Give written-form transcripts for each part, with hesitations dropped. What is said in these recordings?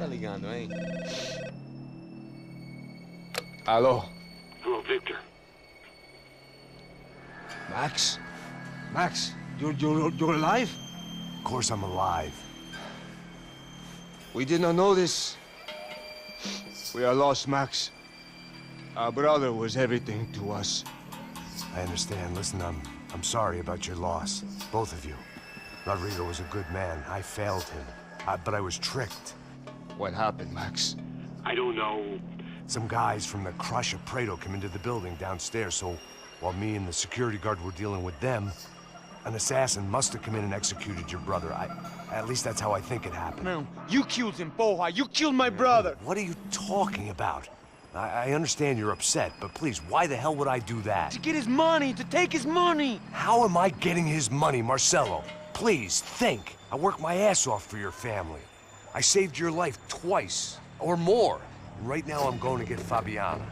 ligando, hein? Alô? Hello, Victor. Max? Max, you're alive? Of course I'm alive. We did not know this. We are lost, Max. Our brother was everything to us. I understand. Listen, I'm sorry about your loss. Both of you. Rodrigo was a good man. I failed him. But I was tricked. What happened, Max? I don't know. Some guys from the Crush of Prado came into the building downstairs, so while me and the security guard were dealing with them, an assassin must have come in and executed your brother. At least that's how I think it happened. No, you killed him, porra! You killed my brother! What are you talking about? I understand you're upset, but please, why the hell would I do that? To get his money, to take his money! How am I getting his money, Marcelo? Please, think. I worked my ass off for your family. I saved your life twice, or more. Right now I'm going to get Fabiana.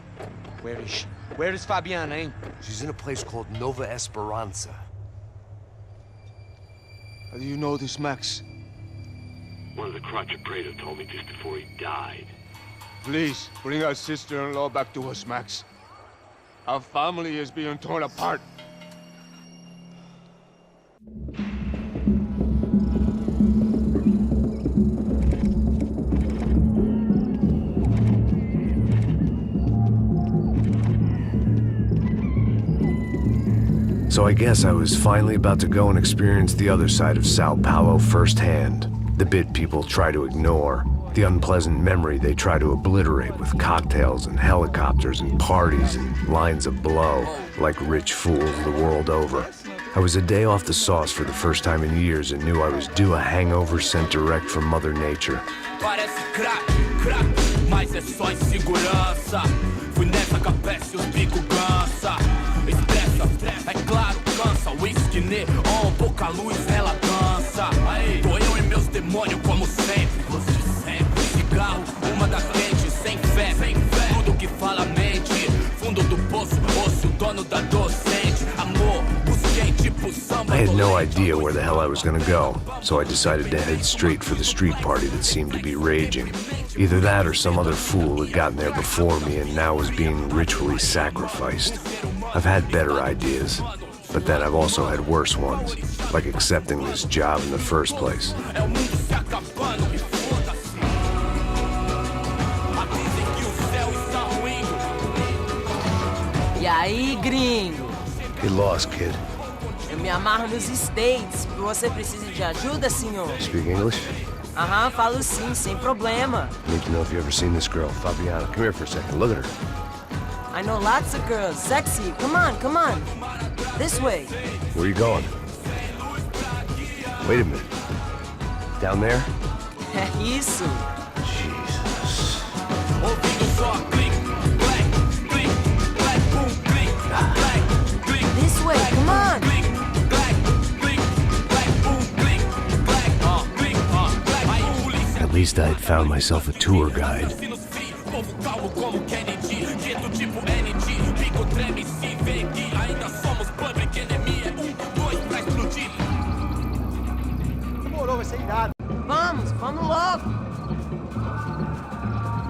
Where is she? Where is Fabiana, eh? She's in a place called Nova Esperanza. How do you know this, Max? One of the Crotch of Prado told me just before he died. Please, bring our sister-in-law back to us, Max. Our family is being torn apart. So I guess I was finally about to go and experience the other side of Sao Paulo firsthand. The bit people try to ignore. The unpleasant memory they try to obliterate with cocktails and helicopters and parties and lines of blow, like rich fools the world over. I was a day off the sauce for the first time in years and knew I was due a hangover sent direct from Mother Nature. Parece crack, mas é só insegurança. Fui nessa capeste, os bico cansa. Estressa, é claro, cansa. Whisky, neon, pouca luz, ela dança. Tô eu e meus demônios como sempre. Você sempre. Cigarro, uma das quentes, sem fé. Tudo que fala mente. Fundo do poço, osso, dono da docente. Amor, busquei tipo samba. I had no idea where the hell I was gonna go, so I decided to head straight for the street party that seemed to be raging. Either that or some other fool had gotten there before me and now was being ritually sacrificed. I've had better ideas, but then I've also had worse ones, like accepting this job in the first place. E aí, gringo? Get lost, kid. Eu me amarro nos States. Você precisa de ajuda, senhor? Speak English? Aham, falo sim, sem problema. I need to know if you've ever seen this girl, Fabiana. Come here for a second. Look at her. I know lots of girls. Sexy. Come on, come on. This way. Where are you going? Wait a minute. Down there? É isso. Jesus. This way, come on. At least I had found myself a tour guide. Vamos logo.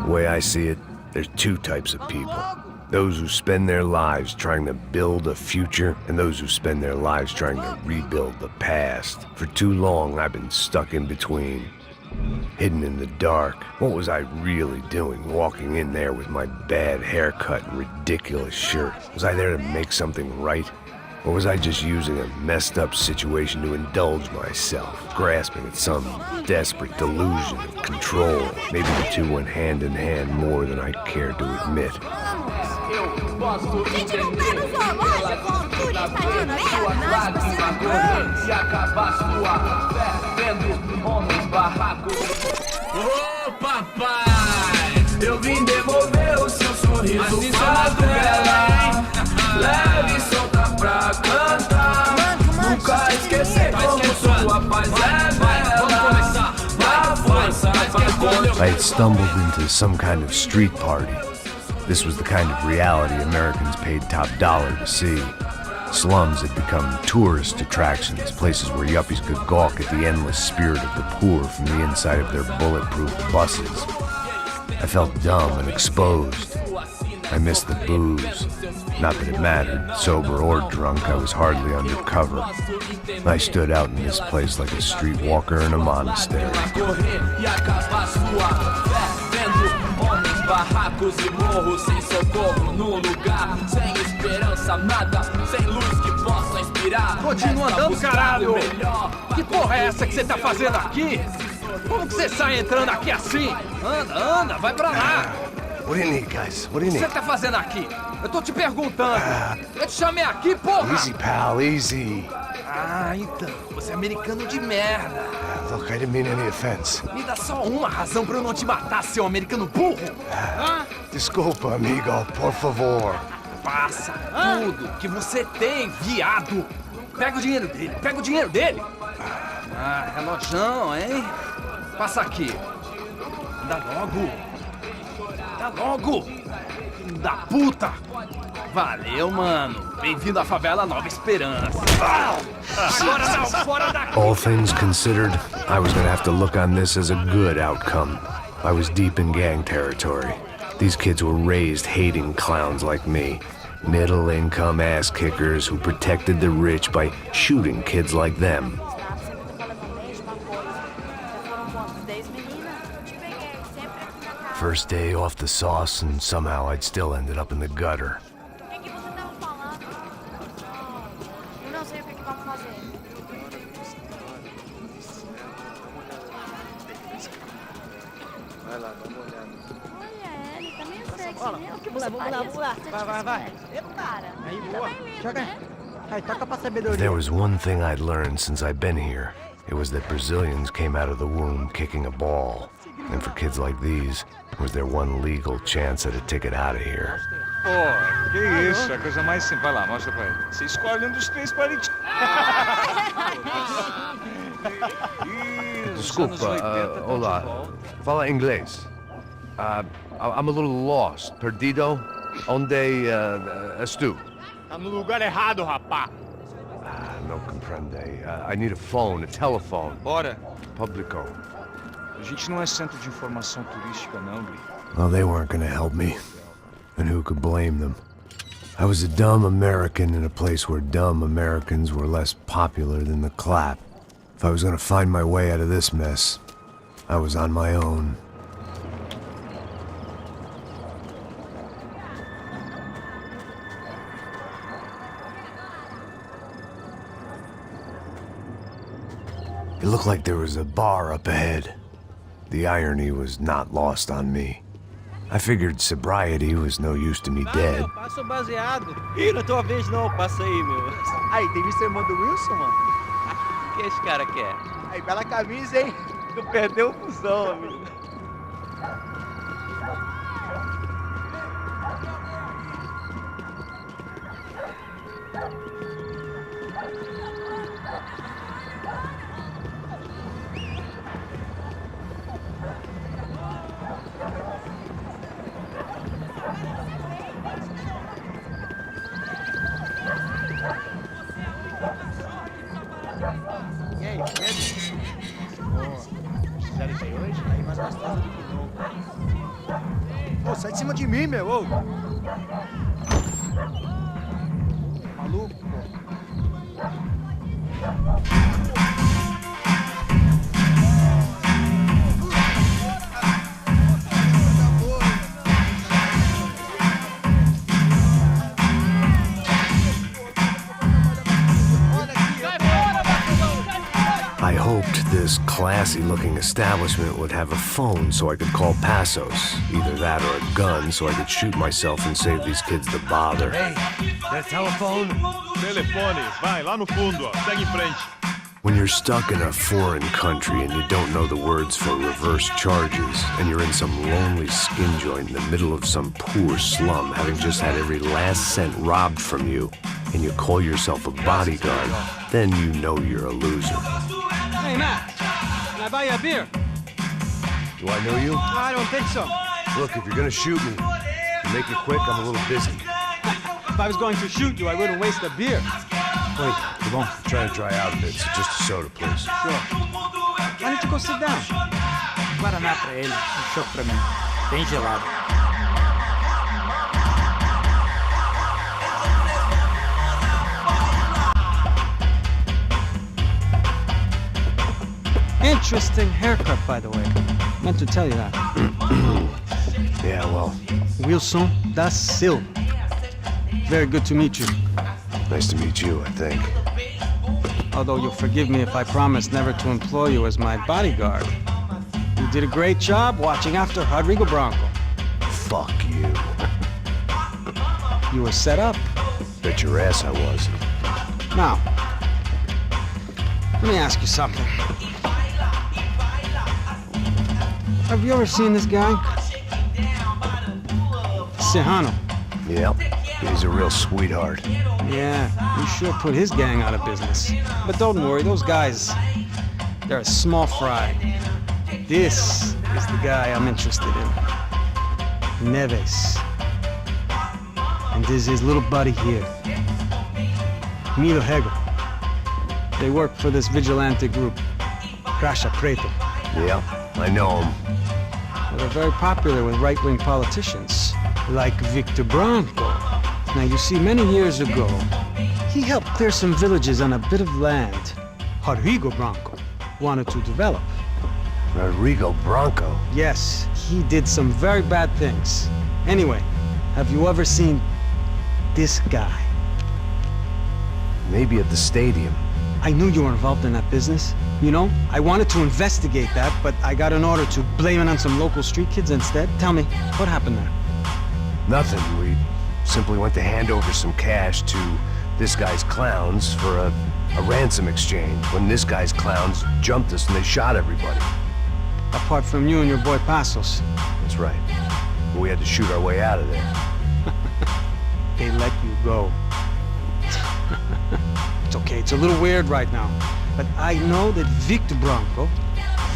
The way I see it, there's two types of people. Those who spend their lives trying to build a future, and those who spend their lives trying to rebuild the past. For too long, I've been stuck in between. Hidden in the dark. What was I really doing, walking in there with my bad haircut and ridiculous shirt? Was I there to make something right? Or was I just using a messed up situation to indulge myself, grasping at some desperate delusion of control? Maybe the two went hand in hand more than I cared to admit. Gente, não tá no zoológico, um turista de merda, e acabar sua fé vendo homens barracos. Ô papai, eu vim devolver o seu sorriso pra tela. Leve e solta pra cantar. Nunca esquecer como sua paz é bela. Na força pra I had stumbled into some kind of street party. This was the kind of reality Americans paid top dollar to see. Slums had become tourist attractions, places where yuppies could gawk at the endless spirit of the poor from the inside of their bulletproof buses. I felt dumb and exposed. I missed the booze. Not that it mattered. Sober or drunk, I was hardly undercover. I stood out in this place like a streetwalker in a monastery. Barracos e morros sem socorro num lugar sem esperança, nada, sem luz que possa inspirar. Continua andando, caralho! Que porra é essa que você tá fazendo aqui? Como que você sai entrando aqui assim? Anda, vai pra lá! What do you need, guys? What do you O que need? você tá fazendo aqui? Eu tô te perguntando. Eu te chamei aqui, porra! Easy, pal, easy. Ah, então, você é americano de merda. Look, I didn't mean any offense. Me dá só uma razão pra eu não te matar, seu americano burro. Desculpa, amigo, por favor. Passa tudo que você tem, viado. Pega o dinheiro dele, Ah, relojão, hein? Passa aqui. Dá logo. Filho da puta. Valeu, mano. Bem-vindo à favela Nova Esperança. Agora não, fora daqui. All things considered, I was gonna have to look on this as a good outcome. I was deep in gang territory. These kids were raised hating clowns like me. Middle-income ass-kickers who protected the rich by shooting kids like them. First day off the sauce, and somehow I'd still ended up in the gutter. Vai. Aí, boa. Joga. Aí, toca pra sabedoria. If there was one thing I'd learned since I'd been here, it was that Brazilians came out of the womb kicking a ball. And for kids like these, it was their one legal chance at a ticket out of here. Pô, que isso, a coisa mais simples. Vai lá, mostra pra ele. Você escolhe um dos três palitinhos. Desculpa, olá. Fala inglês. I'm a little lost. Perdido? Onde estou? Tá no lugar errado, rapá. Não compreende. I need a phone, a telephone. Bora. Publico. A gente não é centro de informação turística, não, Gri. Well, they weren't gonna help me. And who could blame them? I was a dumb American in a place where dumb Americans were less popular than the clap. If I was gonna find my way out of this mess, I was on my own. It looked like there was a bar up ahead. The irony was not lost on me. I figured sobriety was no use to me dead. Passo baseado. Ih, não é tua vez não, passa aí, meu. Aí, tem visto a irmã do Wilson, mano? O que esse cara quer? Aí, bela camisa, hein? Tu perdeu o fusão, amigo. Pô, sai de cima de mim, meu! Ô. Maluco, pô. I hoped this classy-looking establishment would have a phone so I could call Passos. Either that or a gun so I could shoot myself and save these kids the bother. Hey, that telephone? Telefone, vai, lá no fundo, ó. Segue em frente. When you're stuck in a foreign country and you don't know the words for reverse charges, and you're in some lonely skin joint in the middle of some poor slum, having just had every last cent robbed from you, and you call yourself a bodyguard, then you know you're a loser. Hey, Matt. Can I buy you a beer? Do I know you? I don't think so. Look, if you're gonna shoot me, make it quick, I'm a little busy. If I was going to shoot you, I wouldn't waste a beer. Oi, tudo bom? Trying to dry out a bit, so just a soda, please. Sure. Why don't you go sit down? Guaraná pra ele, um choque pra mim. Bem gelado. Interesting haircut, by the way. Meant to tell you that. Yeah, well, Wilson da Silva. Very good to meet you. nice to meet you, I think. Although you'll forgive me if I promise never to employ you as my bodyguard. You did a great job watching after Rodrigo Branco. Fuck you. You were set up. Bet your ass I was. Now, let me ask you something. Have you ever seen this guy? Serrano. Yep, he's a real sweetheart. Yeah, you sure put his gang out of business. But don't worry, those guys, they're a small fry. This is the guy I'm interested in. Neves. And this is his little buddy here. Milo Hegel. They work for this vigilante group, Caixa Preta. Yep, I know him. Well, they're very popular with right-wing politicians, like Victor Branco. Now, you see, many years ago, he helped clear some villages on a bit of land Rodrigo Branco wanted to develop. Rodrigo Branco? Yes, he did some very bad things. Anyway, have you ever seen this guy? Maybe at the stadium. I knew you were involved in that business. You know, I wanted to investigate that, but I got an order to blame it on some local street kids instead. Tell me, what happened there? Nothing. We simply went to hand over some cash to this guy's clowns for a ransom exchange when this guy's clowns jumped us and they shot everybody. Apart from you and your boy Passos. That's right. But we had to shoot our way out of there. They let you go. It's okay, it's a little weird right now. But I know that Victor Branco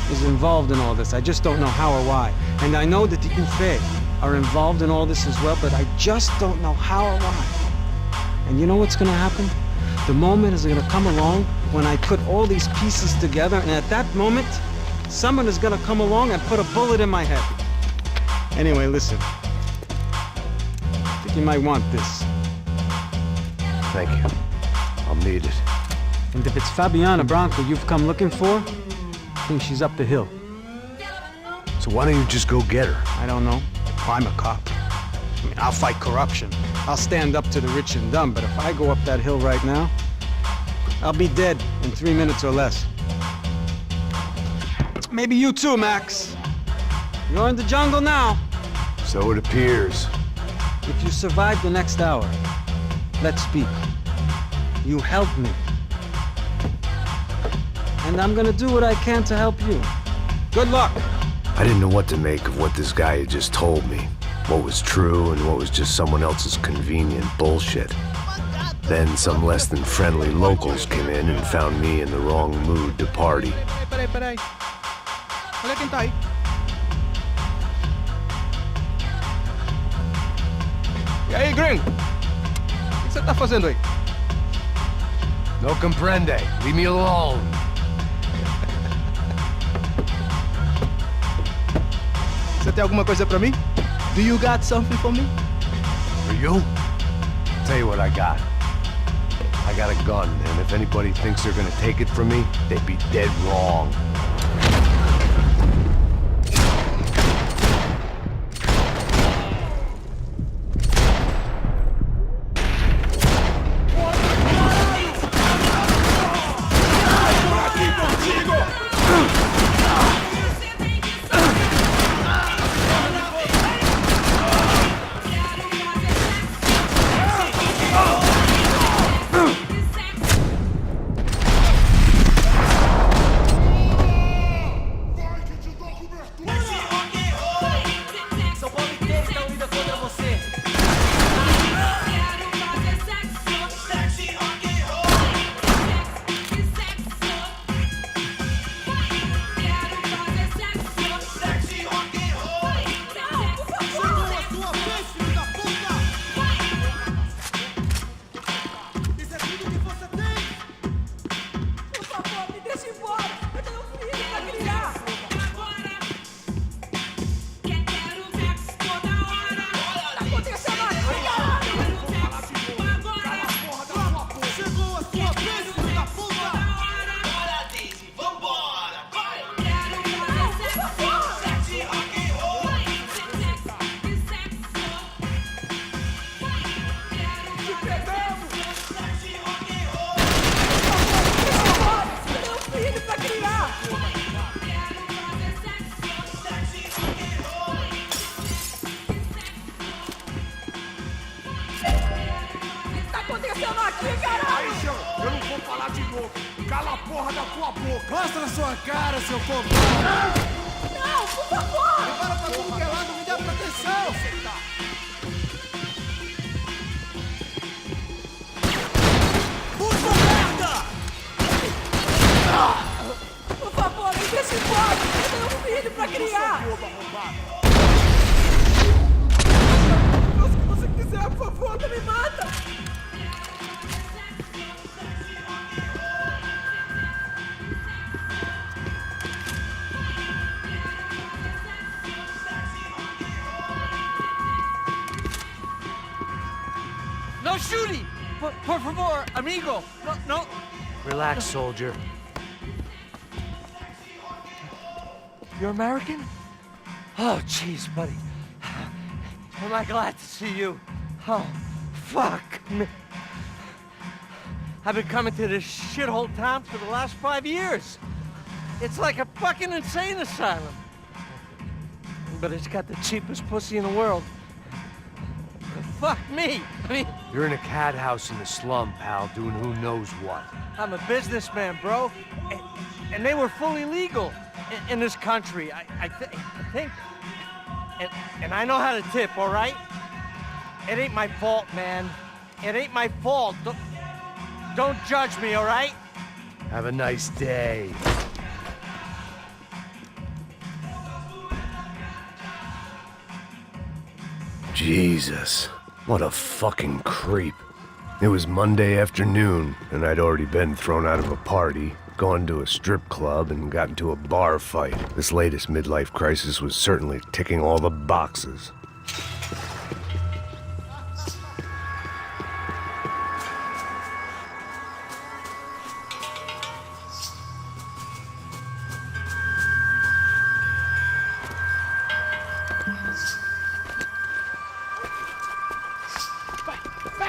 is involved in all this. I just don't know how or why. And I know that the UFE are involved in all this as well, but I just don't know how or why. And you know what's gonna happen? The moment is gonna come along when I put all these pieces together, and at that moment, someone is gonna come along and put a bullet in my head. Anyway, listen. I think you might want this. Thank you. I'll need it. And if it's Fabiana Branco you've come looking for, I think she's up the hill. So why don't you just go get her? I don't know. I'm a cop. I mean, I'll fight corruption. I'll stand up to the rich and dumb, but if I go up that hill right now, I'll be dead in 3 minutes or less. Maybe you too, Max. You're in the jungle now. So it appears. If you survive the next hour, let's speak. You helped me. And I'm gonna do what I can to help you. Good luck! I didn't know what to make of what this guy had just told me. What was true and what was just someone else's convenient bullshit. Then some less than friendly locals came in and found me in the wrong mood to party. Peraí. Olha quem tá aí. E aí, gringo? O que você tá fazendo aí? No comprende. Leave me alone. Você tem alguma coisa pra mim? Do you got something for me? For you? Tell you what I got. I got a gun, and if anybody thinks they're gonna take it from me, they'd be dead wrong. porra da tua boca! Mostra a sua cara, seu covarde! Não, por favor! Prepara pra tudo que é lado, me dá proteção! Puta merda! Por favor, me deixe embora! Eu tenho um filho pra criar! Faz o que você quiser, por favor, não me mata! No shooting! Por favor, amigo! No. Relax, soldier. You're American? Oh, jeez, buddy. Am I glad to see you? Oh, fuck me. I've been coming to this shithole town for the last 5 years. It's like a fucking insane asylum. But it's got the cheapest pussy in the world. Fuck me. I mean, You're in a cat house in the slum, pal, doing who knows what. I'm a businessman, bro. And they were fully legal in this country. I think. And I know how to tip, all right? It ain't my fault, man. It ain't my fault. Don't judge me, all right? Have a nice day. Jesus, what a fucking creep. It was Monday afternoon, and I'd already been thrown out of a party, gone to a strip club, and got into a bar fight. This latest midlife crisis was certainly ticking all the boxes.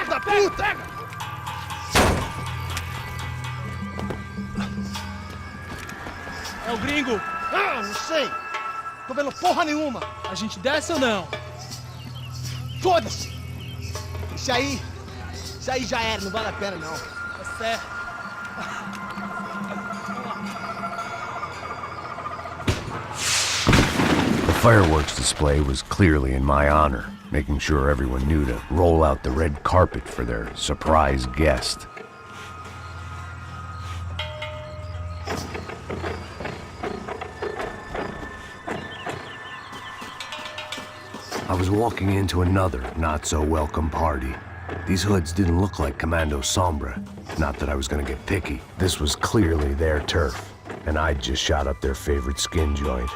Da puta! É o gringo. Ah, não sei. Tô vendo porra nenhuma. A gente desce ou não? Foda-se. Isso aí já era, não vale a pena não. Tá certo. The fireworks display was clearly in my honor, making sure everyone knew to roll out the red carpet for their surprise guest. I was walking into another not-so-welcome party. These hoods didn't look like Commando Sombra. Not that I was gonna get picky. This was clearly their turf, and I'd just shot up their favorite skin joint.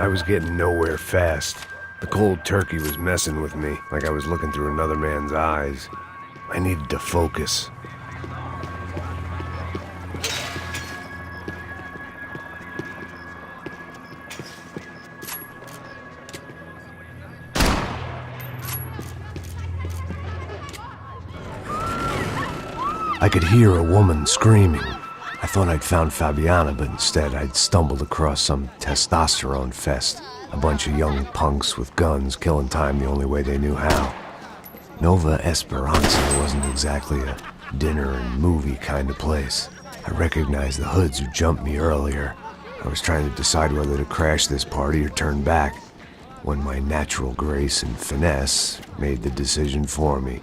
I was getting nowhere fast. The cold turkey was messing with me, like I was looking through another man's eyes. I needed to focus. I could hear a woman screaming. I thought I'd found Fabiana, but instead I'd stumbled across some testosterone fest. A bunch of young punks with guns killing time the only way they knew how. Nova Esperanza wasn't exactly a dinner and movie kind of place. I recognized the hoods who jumped me earlier. I was trying to decide whether to crash this party or turn back, when my natural grace and finesse made the decision for me.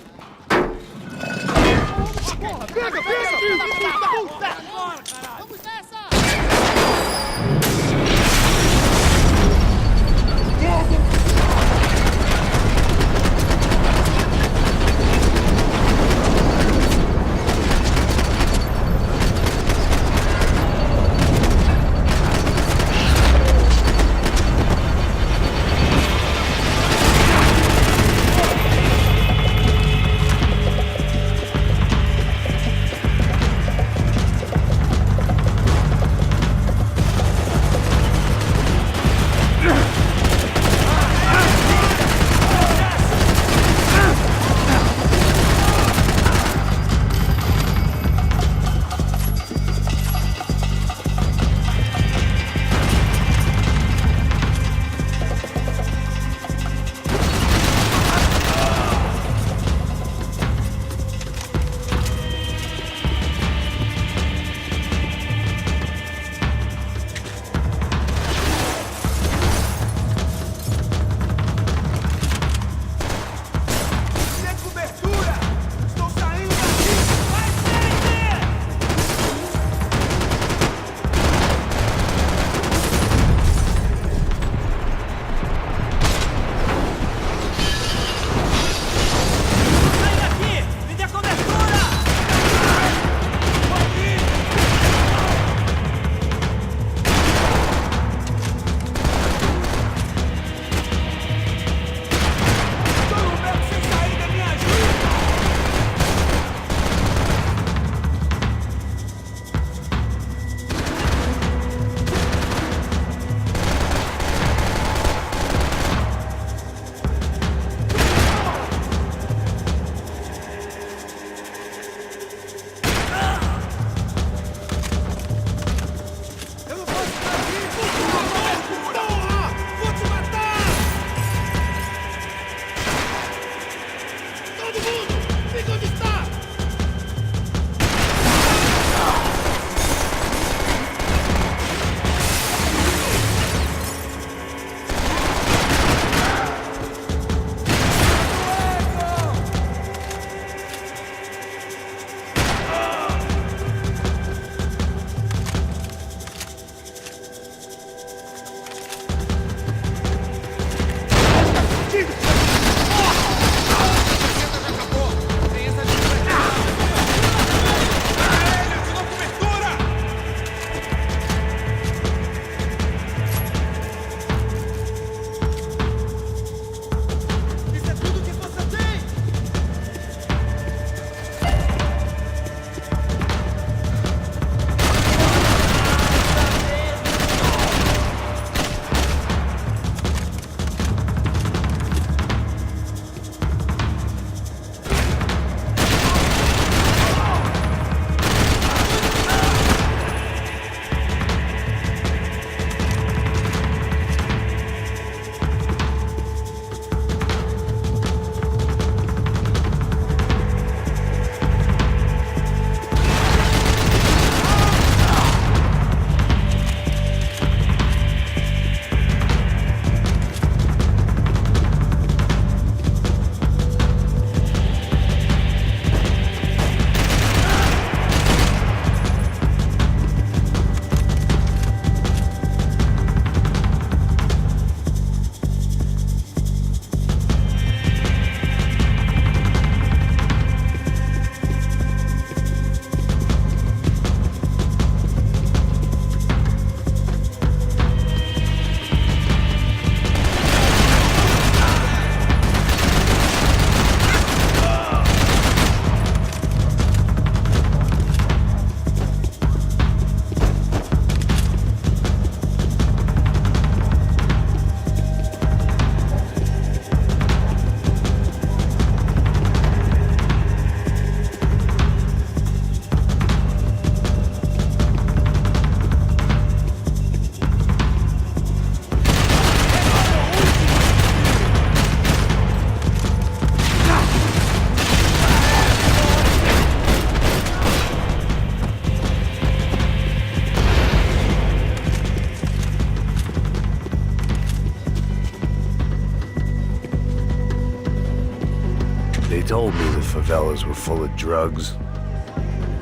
They told me the favelas were full of drugs.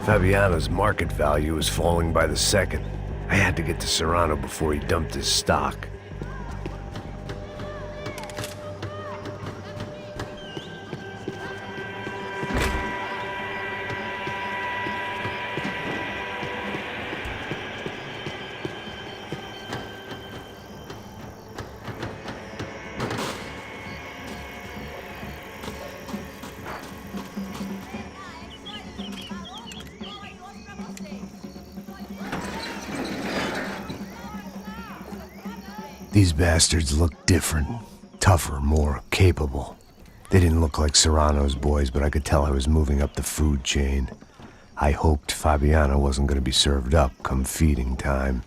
Fabiana's market value was falling by the second. I had to get to Serrano before he dumped his stock. These bastards looked different, tougher, more capable. They didn't look like Serrano's boys, but I could tell I was moving up the food chain. I hoped Fabiana wasn't going to be served up come feeding time.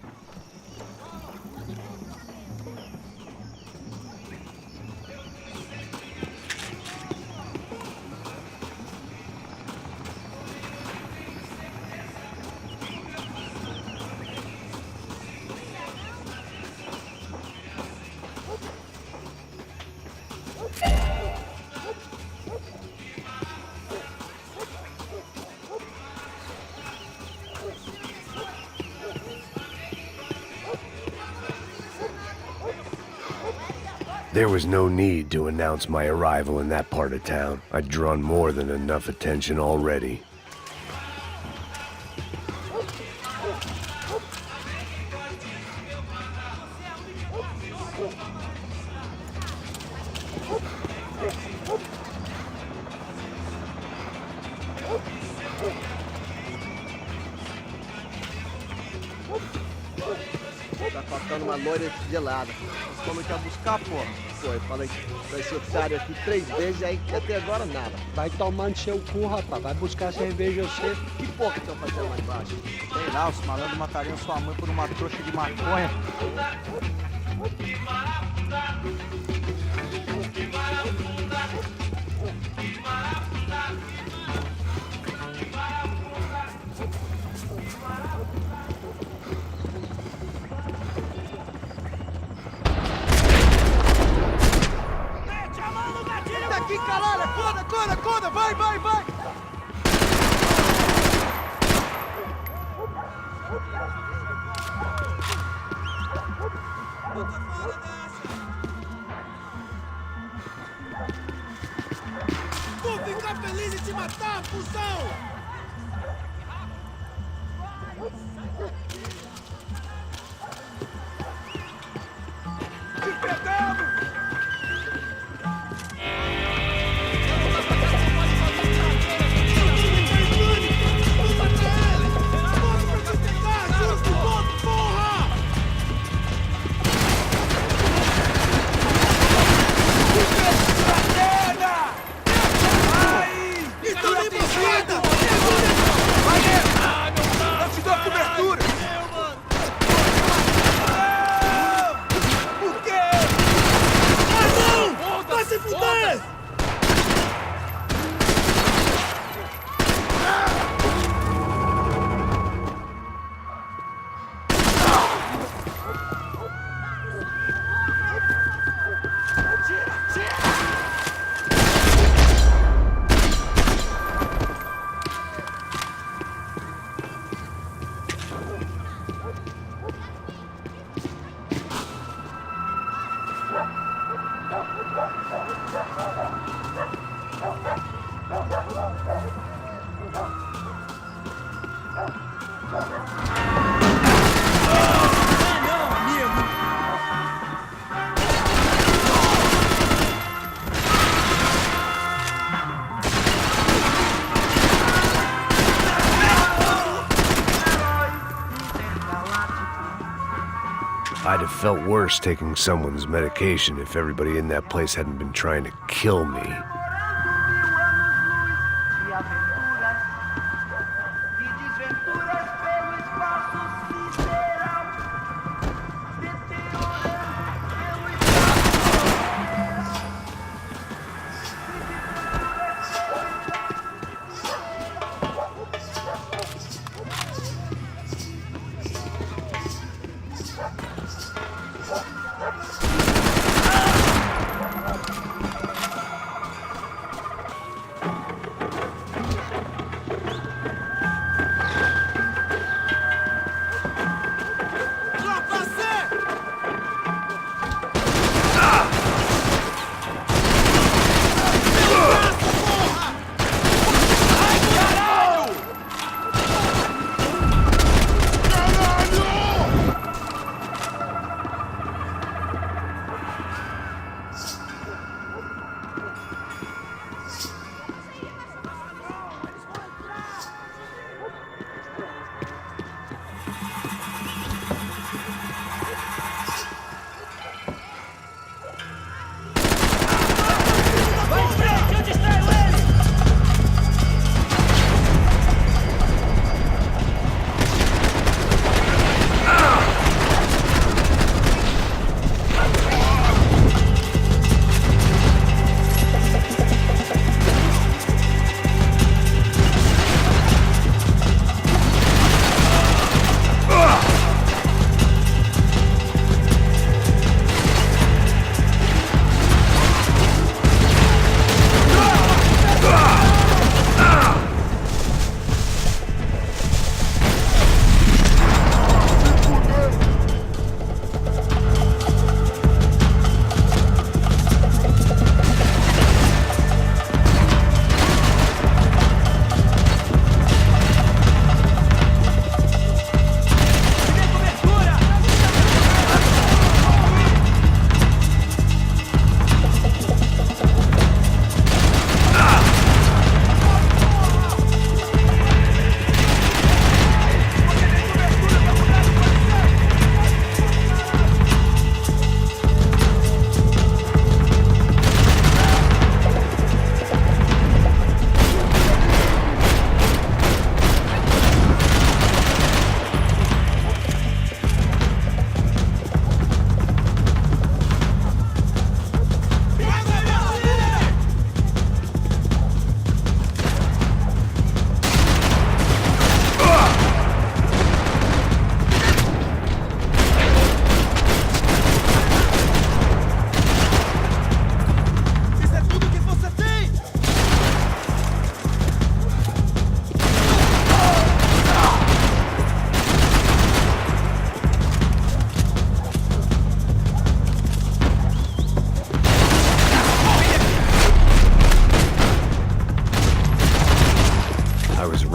There was no need to announce my arrival in that part of town. I'd drawn more than enough attention already. Tá faltando uma loira gelada. Vocês como que ia buscar, porra? Pô, eu falei pra esse otário aqui 3 vezes, aí até agora nada. Vai tomando seu cu, rapaz. Vai buscar cerveja você. Que porra que estão fazendo lá embaixo? Sei lá, os malandros matariam sua mãe por uma trouxa de maconha. Aqui, caralho! Acorda! Vai! Vou ficar feliz em te matar, fusão! Te pegamos! I'd have felt worse taking someone's medication if everybody in that place hadn't been trying to kill me.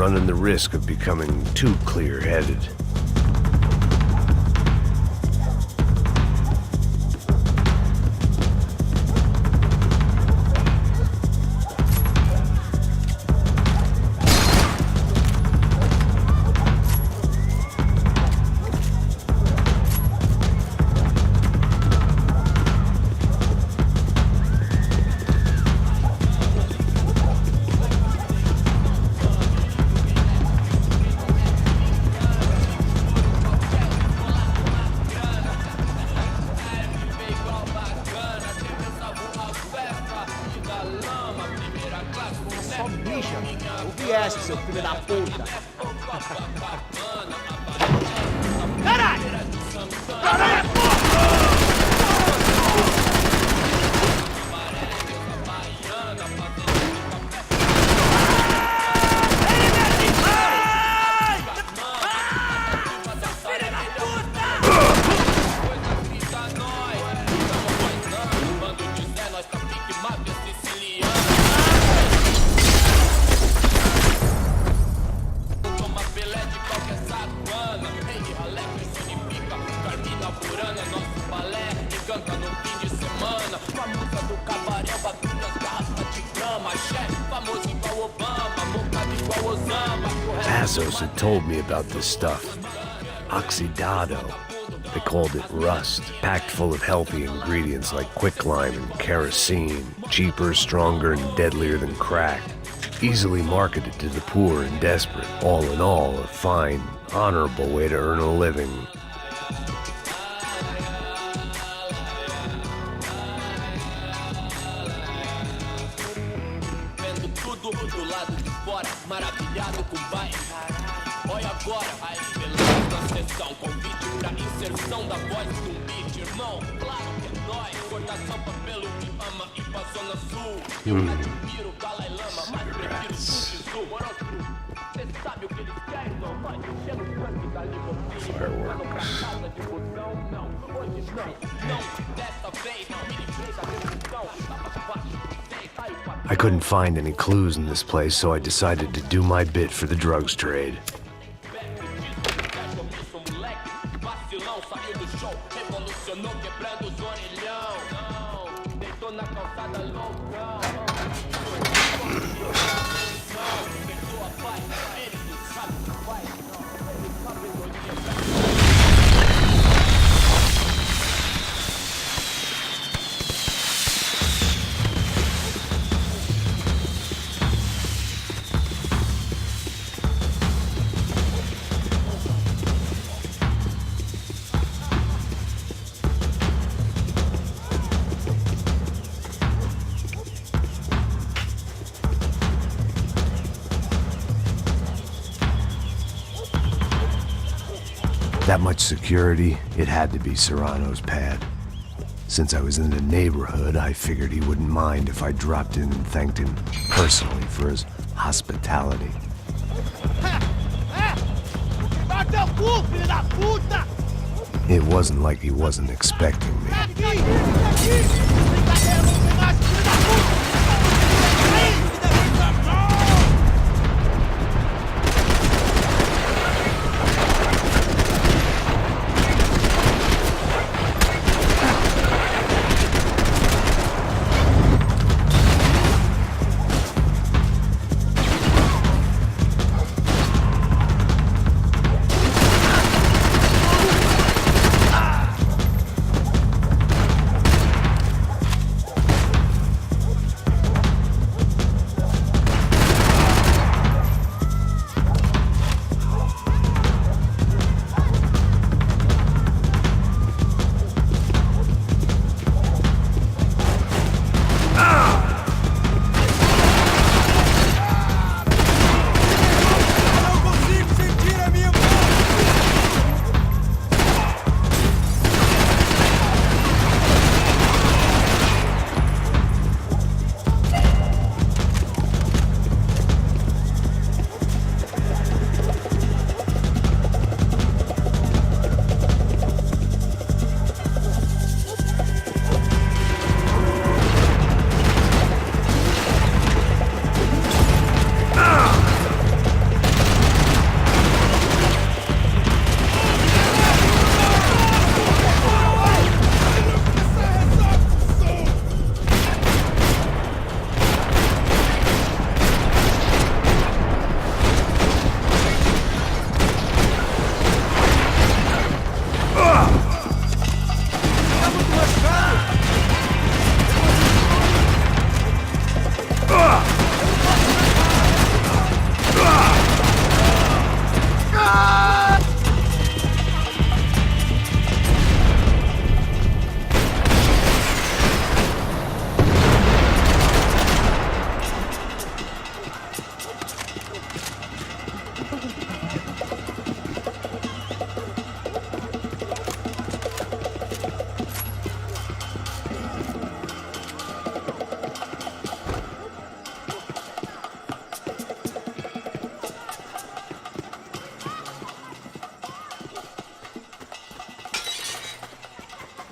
running the risk of becoming too clear-headed. Só bicha. O que é esse, seu filho da puta? Caralho! Passos had told me about this stuff. Oxidado. They called it rust, packed full of healthy ingredients like quicklime and kerosene, cheaper, stronger, and deadlier than crack. Easily marketed to the poor and desperate. All in all, a fine, honorable way to earn a living. Maravilhado com Payne. Olha agora a excelência da sessão. Convite pra inserção da voz de beat, irmão. Claro que é nóis. Cortação papelo que ama e pra zona sul. Eu admiro o Dalai Lama, mas prefiro o Sul. Cê sabe o que eles querem, não? Nós enchendo o canto da limusine. Voltando pra casa de busão, não. Hoje não. Dessa vez, me livrei da decisão. Tava fácil. I couldn't find any clues in this place, so I decided to do my bit for the drugs trade. That much security, it had to be Serrano's pad. Since I was in the neighborhood, I figured he wouldn't mind if I dropped in and thanked him personally for his hospitality. It wasn't like he wasn't expecting me.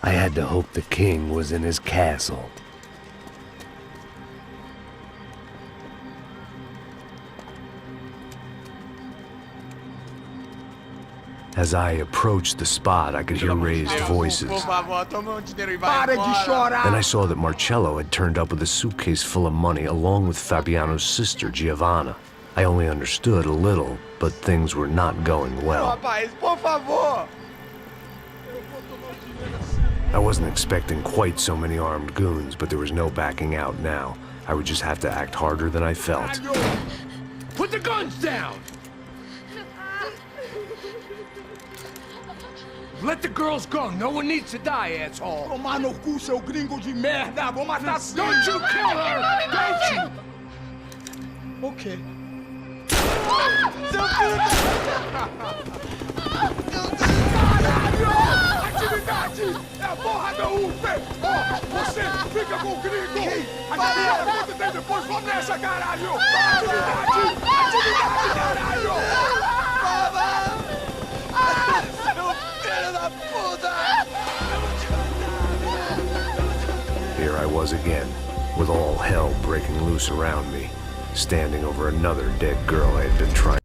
I had to hope the king was in his castle. As I approached the spot, I could hear raised voices. Por favor, toma dinheiro e vai Para de embora. chorar! Then I saw that Marcello had turned up with a suitcase full of money along with Fabiano's sister, Giovanna. I only understood a little, but things were not going well. Rapaz, por favor! I wasn't expecting quite so many armed goons, but there was no backing out now. I would just have to act harder than I felt. Put the guns down! Let the girls go. No one needs to die, asshole. Tomar no cu, seu gringo de merda! Vou matar sim! Don't you kill her! Don't you? Ok. Seu filho Caralho! Atividade! É a porra da UP! Você fica com o gringo! A galera conta tem depois, vamos nessa, caralho! Atividade! Atividade, caralho! Here I was again, with all hell breaking loose around me, standing over another dead girl I had been trying